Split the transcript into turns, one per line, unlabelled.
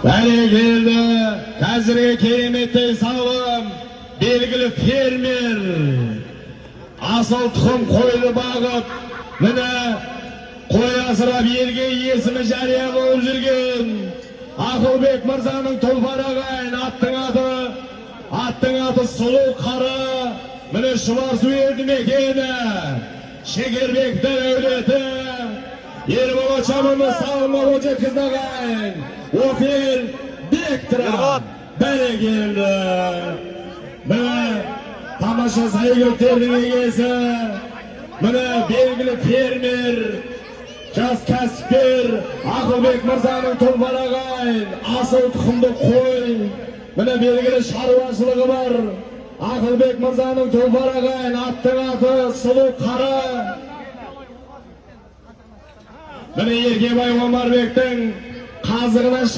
Beni geldi, hazırga keremetli sağlam, belgili fermer. Asıl tuxum koylu bağıp, mine koy asırap yerge esimi jariya болып жүрген. Ақылбек Мырзаның тұлпарағайын аттың аты сұлу қара, міне Шұбарсу елді мекені, Шекербектің әулеті, Ербол Чамымыз сағынмалы жеткіздағайын, Опел Бектіра бәрекелді. Міне тамаша сәйгіліктердің егесі, міне белгілі фермер, жас кәсіпкер Ақылбек Мырзаның тұлпарағайын, асыл тұқымды қой, міне белгілі шаруашылығы бар. Ақылбек Мырзаның тұлпарағайын, аттың аты сұлу қара. Міне Еркебай Омарбектің қазығынан